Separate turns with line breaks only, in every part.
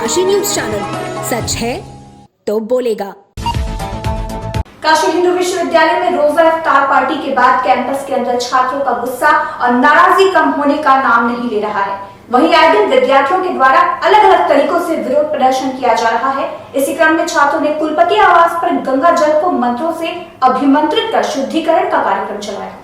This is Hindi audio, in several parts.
काशी न्यूज चैनल, सच है तो बोलेगा।
काशी हिंदू विश्वविद्यालय में रोजा इफ्तार पार्टी के बाद कैंपस के अंदर छात्रों का गुस्सा और नाराजगी कम होने का नाम नहीं ले रहा है। वहीं आए दिन विद्यार्थियों के द्वारा अलग अलग तरीकों से विरोध प्रदर्शन किया जा रहा है। इसी क्रम में छात्रों ने कुलपति आवास पर गंगा जल को मंत्रों से अभिमंत्रित कर शुद्धिकरण का कार्यक्रम चलाया।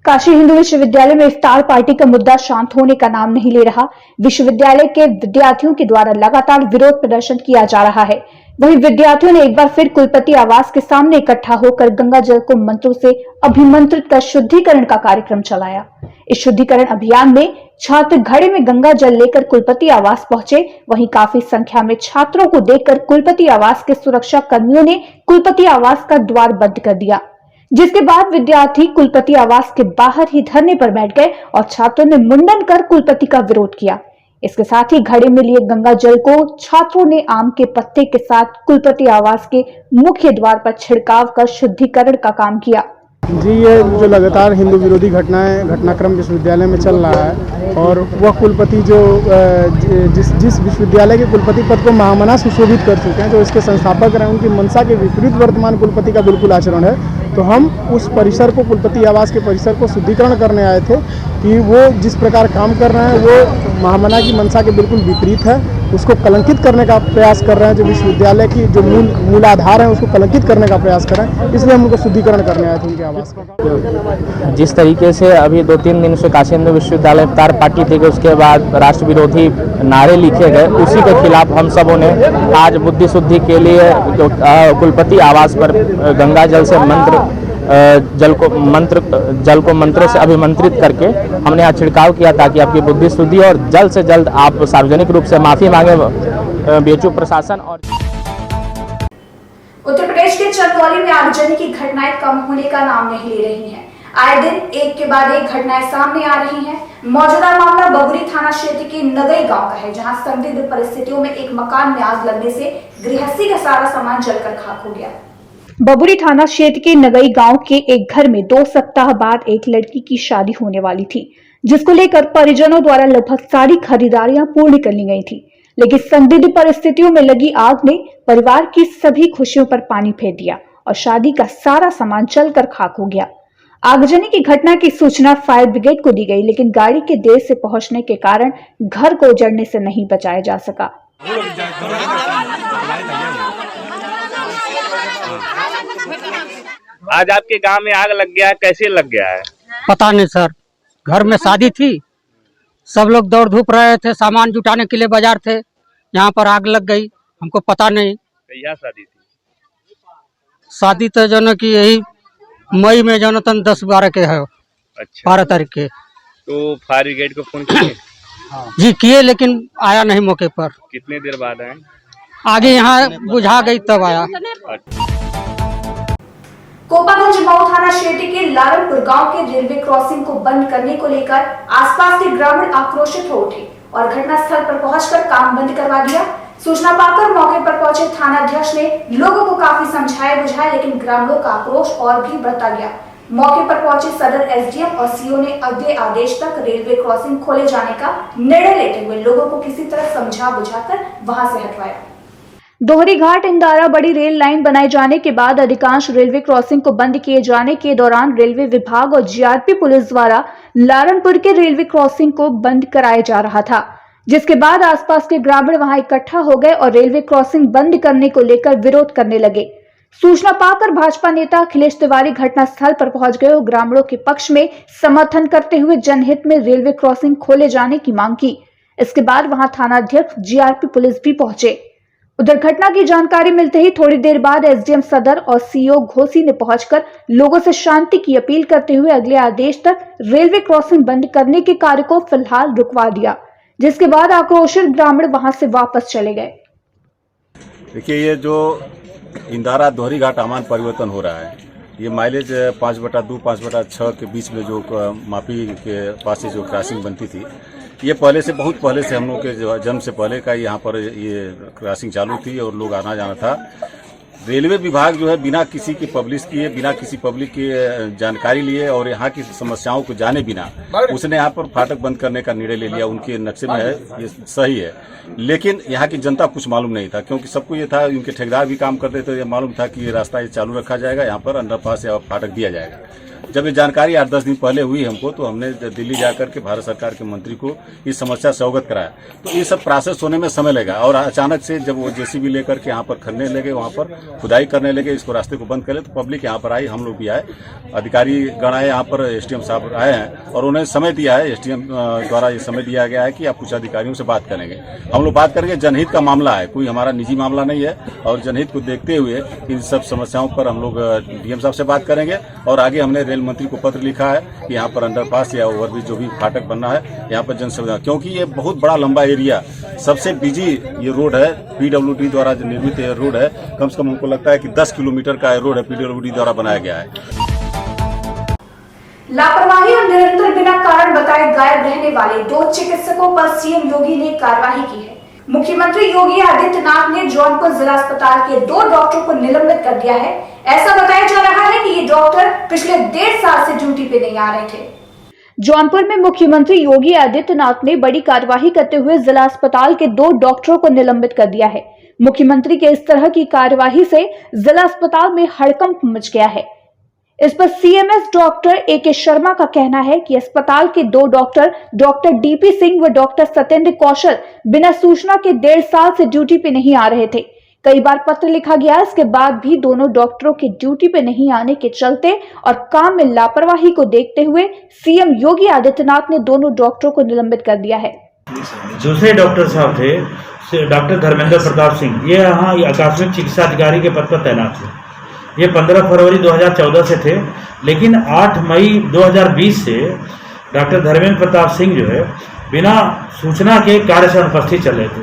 काशी हिंदू विश्वविद्यालय में इफ्तार पार्टी का मुद्दा शांत होने का नाम नहीं ले रहा। विश्वविद्यालय के विद्यार्थियों के द्वारा लगातार विरोध प्रदर्शन किया जा रहा है। वहीं विद्यार्थियों ने एक बार फिर कुलपति आवास के सामने इकट्ठा होकर गंगा जल को मंत्रों से अभिमंत्रित कर शुद्धिकरण का कार्यक्रम चलाया। इस शुद्धिकरण अभियान में छात्र घड़े में गंगा जल लेकर कुलपति आवास पहुंचे। वहीं काफी संख्या में छात्रों को देखकर कुलपति आवास के सुरक्षा कर्मियों ने कुलपति आवास का द्वार बंद कर दिया, जिसके बाद विद्यार्थी कुलपति आवास के बाहर ही धरने पर बैठ गए और छात्रों ने मुंडन कर कुलपति का विरोध किया। इसके साथ ही घड़े में लिए गंगा जल को छात्रों ने आम के पत्ते के साथ कुलपति आवास के मुख्य द्वार पर छिड़काव कर शुद्धिकरण का काम किया।
जी, ये जो लगातार हिंदू विरोधी घटनाक्रम विश्वविद्यालय में चल रहा है और वह कुलपति जो जिस विश्वविद्यालय के कुलपति पद को महामना सुशोभित कर चुके हैं, जो इसके संस्थापक रहे, उनकी मंशा के विपरीत वर्तमान कुलपति का बिल्कुल आचरण है। तो हम उस परिसर को, कुलपति आवास के परिसर को शुद्धिकरण करने आए थे कि वो जिस प्रकार काम कर रहे हैं वो महामना की मंशा के बिल्कुल विपरीत है। उसको कलंकित करने का प्रयास कर रहे हैं। जो विश्वविद्यालय की जो मूलाधार है उसको कलंकित करने का प्रयास कर रहे हैं। इसलिए हम उनको शुद्धिकरण करने आए थे उनके आवास का।
जिस तरीके से अभी 2-3 दिन से काशी हिंदू विश्वविद्यालय इफ्तार पार्टी थी, उसके बाद राष्ट्र विरोधी नारे लिखे गए, उसी के खिलाफ हम सबों ने आज बुद्धि शुद्धि के लिए कुलपति आवास पर गंगा जल से जल को मंत्रों से अभिमंत्रित करके हमने यहाँ छिड़काव किया ताकि आपकी बुद्धि शुद्धि और जल्द से जल्द आप सार्वजनिक रूप से माफी मांगे बीएचयू प्रशासन। और
उत्तर प्रदेश के चंदौली में आगजनी की घटनाएं कम होने का नाम नहीं ले रही हैं। आए दिन एक के बाद एक घटनाएं सामने आ रही हैं। मौजूदा मामला बबुरी थाना क्षेत्र के नगई गांव का है, जहां संदिग्ध परिस्थितियों में एक मकान में आग लगने से गृहस्थी का सारा सामान जलकर खाक हो गया।
बबुरी थाना क्षेत्र के नगई गांव के एक घर में 2 सप्ताह बाद एक लड़की की शादी होने वाली थी, जिसको लेकर परिजनों द्वारा लगभग सारी खरीदारियां पूर्ण कर ली गई थी। लेकिन संदिग्ध परिस्थितियों में लगी आग ने परिवार की सभी खुशियों पर पानी फेर दिया और शादी का सारा सामान जलकर खाक हो गया। आगजनी की घटना की सूचना फायर ब्रिगेड को दी गई, लेकिन गाड़ी के देर से पहुंचने के कारण घर को उजड़ने से नहीं बचाया जा सका।
आज आपके गांव में आग लग गया है, कैसे लग गया है?
पता नहीं सर, घर में शादी थी, सब लोग दौड़ धूप रहे थे, सामान जुटाने के लिए बाजार थे, यहाँ पर आग लग गई, हमको पता नहीं।
क्या शादी थी?
शादी तो जो कि यही मई में जो 10-12 के है। अच्छा। 12 तारीख के।
तो फायर ब्रिगेड को फोन किए?
जी किए, लेकिन आया नहीं मौके पर।
कितने देर बाद आए?
आगे यहाँ बुझा गई तब आया।
कोपागंज मऊ थाना क्षेत्र के लालनपुर गांव के रेलवे क्रॉसिंग को बंद करने को लेकर आसपास के ग्रामीण आक्रोशित हो उठे और घटनास्थल पर पहुंचकर काम बंद करवा दिया। सूचना पाकर मौके पर पहुंचे थानाध्यक्ष ने लोगों को काफी समझाया बुझाया, लेकिन ग्रामीणों का आक्रोश और भी बढ़ता गया। मौके पर पहुंचे सदर एसडीएम और सीओ ने अगले आदेश तक रेलवे क्रॉसिंग खोले जाने का निर्णय लेते हुए लोगों को किसी तरह समझा बुझाकर वहां से हटवाया।
दोहरी घाट इंदारा बड़ी रेल लाइन बनाए जाने के बाद अधिकांश रेलवे क्रॉसिंग को बंद किए जाने के दौरान रेलवे विभाग और जीआरपी पुलिस द्वारा लालनपुर के रेलवे क्रॉसिंग को बंद कराया जा रहा था, जिसके बाद आसपास के ग्रामीण वहां इकट्ठा हो गए और रेलवे क्रॉसिंग बंद करने को लेकर विरोध करने लगे। सूचना पाकर भाजपा नेता अखिलेश तिवारी घटनास्थल पर पहुंच गए और ग्रामीणों के पक्ष में समर्थन करते हुए जनहित में रेलवे क्रॉसिंग खोले जाने की मांग की। इसके बाद वहां थानाध्यक्ष जीआरपी पुलिस भी पहुंचे। उधर घटना की जानकारी मिलते ही थोड़ी देर बाद एसडीएम सदर और सीओ घोसी ने पहुंचकर लोगों से शांति की अपील करते हुए अगले आदेश तक रेलवे क्रॉसिंग बंद करने के कार्य को फिलहाल रुकवा दिया, जिसके बाद आक्रोशित ग्रामीण वहां से वापस चले गए।
देखिए, ये जो इंदारा दोहरी घाट आमान परिवर्तन हो रहा है, ये माइलेज 5/2 5/6 के बीच में जो मापी के पास से जो क्रॉसिंग बनती थी, ये पहले से, बहुत पहले से, हम लोग के जन्म से पहले का यहाँ पर ये क्रॉसिंग चालू थी और लोग आना जाना था। रेलवे विभाग जो है बिना किसी की पब्लिश किए, बिना किसी पब्लिक की जानकारी लिए और यहाँ की समस्याओं को जाने बिना उसने यहाँ पर फाटक बंद करने का निर्णय ले लिया। उनके नक्शे में है, ये सही है, लेकिन यहाँ की जनता कुछ मालूम नहीं था, क्योंकि सबको ये था, उनके ठेकेदार भी काम करते थे, ये मालूम था कि ये रास्ता ये चालू रखा जाएगा, यहाँ पर अंडरपास या फाटक दिया जाएगा। जब ये जानकारी 8-10 दिन पहले हुई हमको, तो हमने दिल्ली जाकर के भारत सरकार के मंत्री को इस समस्या से अवगत कराया। तो ये सब प्रोसेस होने में समय लगा और अचानक से जब वो जेसीबी लेकर के यहाँ पर खनने लगे, वहाँ पर खुदाई करने लगे, इसको रास्ते को बंद करे, तो पब्लिक यहाँ पर आई, हम लोग भी आए, अधिकारी गण आए, यहाँ पर एसडीएम साहब आए हैं और उन्हें समय दिया है, एसडीएम द्वारा ये समय दिया गया है कि आप कुछ अधिकारियों से बात करेंगे। हम लोग बात करेंगे, जनहित का मामला है, कोई हमारा निजी मामला नहीं है, और जनहित को देखते हुए इन सब समस्याओं पर हम लोग डीएम साहब से बात करेंगे। और आगे हमने रेल मंत्री को पत्र लिखा है कि यहाँ पर अंडरपास या ओवरब्रिज जो भी फाटक बनना है, यहाँ पर जन सुविधा, क्योंकि ये बहुत बड़ा लंबा एरिया, सबसे बिजी ये रोड है, पीडब्ल्यूडी द्वारा जो निर्मित रोड है, कम से कम हमको लगता है कि 10 किलोमीटर का रोड है, पीडब्ल्यूडी द्वारा बनाया गया है।
लापरवाही और निरंतर बिना कारण बताए गायब रहने वाले 2 चिकित्सकों पर सीएम योगी ने कार्रवाई की है। मुख्यमंत्री योगी आदित्यनाथ ने जौनपुर जिला अस्पताल के 2 डॉक्टरों को निलंबित कर दिया है। ऐसा बताया जा रहा है कि ये डॉक्टर पिछले 1.5 साल से ड्यूटी पे नहीं आ रहे थे।
जौनपुर में मुख्यमंत्री योगी आदित्यनाथ ने बड़ी कार्यवाही करते हुए जिला अस्पताल के 2 डॉक्टरों को निलंबित कर दिया है। मुख्यमंत्री के इस तरह की कार्यवाही से जिला अस्पताल में हड़कंप मच गया है। इस पर सीएमएस डॉक्टर AK शर्मा का कहना है कि अस्पताल के 2 डॉक्टर DP सिंह व डॉक्टर सत्येंद्र कौशल बिना सूचना के 1.5 साल से ड्यूटी पे नहीं आ रहे थे। कई बार पत्र लिखा गया, इसके बाद भी दोनों डॉक्टरों के ड्यूटी पे नहीं आने के चलते और काम में लापरवाही को देखते हुए सीएम योगी आदित्यनाथ ने दोनों डॉक्टरों को निलंबित कर दिया है।
दूसरे डॉक्टर साहब थे डॉक्टर धर्मेंद्र प्रताप सिंह, ये यहाँ आकस्मिक चिकित्सा अधिकारी के पद पर तैनात थे। ये 15 फरवरी 2014 से थे, लेकिन 8 मई 2020 से डॉक्टर धर्मेंद्र प्रताप सिंह जो है बिना सूचना के कार्य से अनुपस्थित चल रहे थे।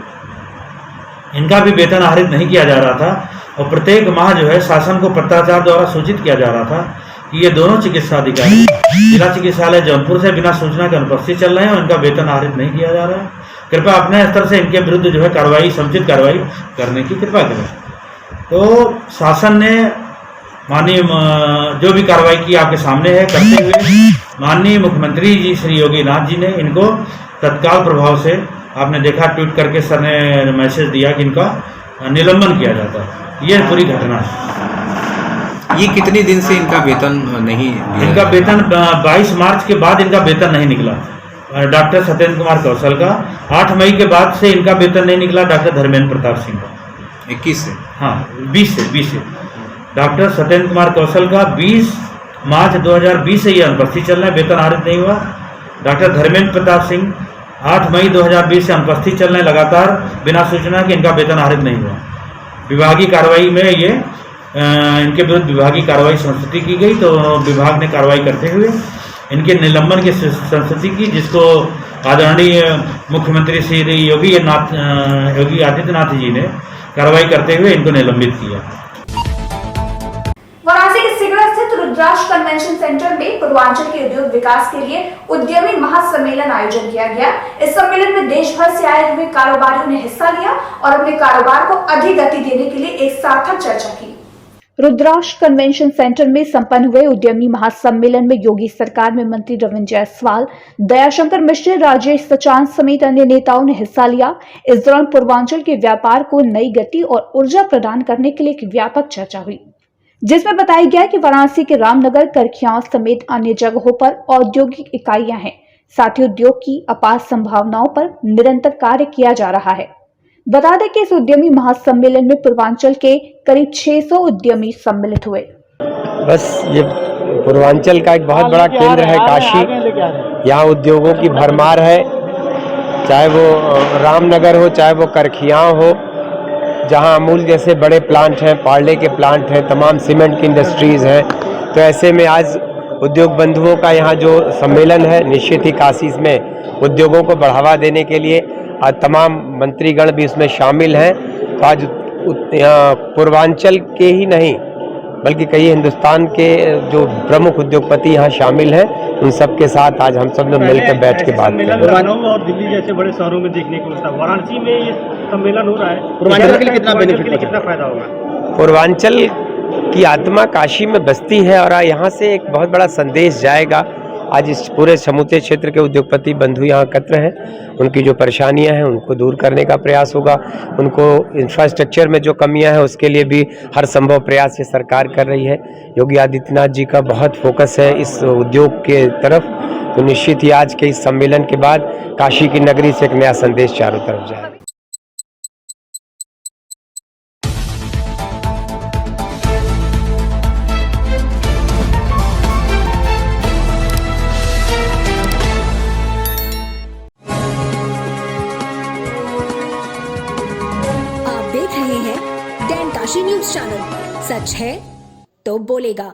इनका भी वेतन आहरित नहीं किया जा रहा था और प्रत्येक माह जो है शासन को पत्राचार द्वारा सूचित किया जा रहा था कि ये दोनों चिकित्सा अधिकारी जिला चिकित्सालय जौनपुर से बिना सूचना के अनुपस्थित चल रहे हैं और इनका वेतन आहरित नहीं किया जा रहा है। कृपया अपने स्तर से इनके विरुद्ध जो है कार्रवाई, समुचित कार्रवाई करने की कृपा करें। तो शासन ने माननीय जो भी कार्रवाई की आपके सामने है, करते हुए माननीय मुख्यमंत्री जी श्री योगी नाथ जी ने इनको तत्काल प्रभाव से, आपने देखा ट्वीट करके सर ने मैसेज दिया कि इनका निलंबन किया जाता है। ये पूरी घटना है।
ये कितने दिन से इनका वेतन नहीं दिया?
इनका वेतन 22 मार्च के बाद इनका वेतन नहीं निकला डॉक्टर सत्येंद्र कुमार कौशल का। 8 मई के बाद से इनका वेतन नहीं निकला डॉक्टर धर्मेंद्र प्रताप सिंह का।
21 से?
हाँ, 20 से डॉक्टर सत्येंद्र कुमार कौशल का 20 मार्च 2020 से ये अनुपस्थित चल रहा है, वेतन आहरित नहीं हुआ। डॉक्टर धर्मेंद्र प्रताप सिंह 8 मई 2020 से अनुपस्थित चल रहे हैं लगातार बिना सूचना के, इनका वेतन आहरित नहीं हुआ। विभागीय कार्रवाई में ये इनके विरुद्ध विभागीय कार्रवाई संस्तुति की गई, तो विभाग ने कार्रवाई करते हुए इनके निलंबन की संस्तुति की, जिसको आदरणीय मुख्यमंत्री श्री योगी आदित्यनाथ जी ने कार्रवाई करते हुए इनको निलंबित किया।
वाराणसी के सिगड़ा स्थित रुद्राक्ष कन्वेंशन सेंटर में पूर्वांचल के उद्योग विकास के लिए उद्यमी महासम्मेलन आयोजन किया गया। इस सम्मेलन में देश भर से आए हुए कारोबारियों ने हिस्सा लिया और अपने कारोबार को अधिक गति देने के लिए एक सार्थक चर्चा की।
रुद्राक्ष कन्वेंशन सेंटर में संपन्न हुए उद्यमी महासम्मेलन में योगी सरकार में मंत्री रविंद्र जायसवाल, दयाशंकर मिश्र, राजेश सचान समेत अन्य नेताओं ने हिस्सा लिया। इस दौरान पूर्वांचल के व्यापार को नई गति और ऊर्जा प्रदान करने के लिए एक व्यापक चर्चा हुई, जिसमें बताया गया कि वाराणसी के रामनगर, करखियाव समेत अन्य जगहों पर औद्योगिक इकाइयां हैं। साथ ही उद्योग की अपार संभावनाओं पर निरंतर कार्य किया जा रहा है। बता दें कि इस उद्यमी महासम्मेलन में पूर्वांचल के करीब 600 उद्यमी सम्मिलित हुए।
बस ये पूर्वांचल का एक बहुत बड़ा केंद्र है काशी। यहाँ उद्योगों की भरमार है, चाहे वो रामनगर हो, चाहे वो करखियाव हो, जहाँ अमूल जैसे बड़े प्लांट हैं, पार्ले के प्लांट हैं, तमाम सीमेंट की इंडस्ट्रीज़ हैं। तो ऐसे में आज उद्योग बंधुओं का यहाँ जो सम्मेलन है, निश्चित ही काशी में उद्योगों को बढ़ावा देने के लिए आज तमाम मंत्रीगण भी उसमें शामिल हैं। तो आज यहाँ पूर्वांचल के ही नहीं बल्कि कई हिंदुस्तान के जो प्रमुख उद्योगपति यहाँ शामिल हैं, उन सब के साथ आज हम सब लोग मिलकर बैठ के बात कर रहे हैं।
और दिल्ली जैसे बड़े शहरों में देखने को मिलता है, वाराणसी में ये सम्मेलन हो रहा है,
पूर्वांचल के लिए कितना बेनिफिट,
कितना फायदा होगा?
पूर्वांचल की आत्मा काशी में बसती है और यहाँ से एक बहुत बड़ा संदेश जाएगा। आज इस पूरे समूचे क्षेत्र के उद्योगपति बंधु यहाँ एकत्र हैं, उनकी जो परेशानियां हैं उनको दूर करने का प्रयास होगा। उनको इंफ्रास्ट्रक्चर में जो कमियां हैं उसके लिए भी हर संभव प्रयास ये सरकार कर रही है। योगी आदित्यनाथ जी का बहुत फोकस है इस उद्योग के तरफ, तो निश्चित ही आज के इस सम्मेलन के बाद काशी की नगरी से एक नया संदेश चारों तरफ जाएगा।
आप देख रहे हैं डैन काशी न्यूज चैनल। सच है तो बोलेगा।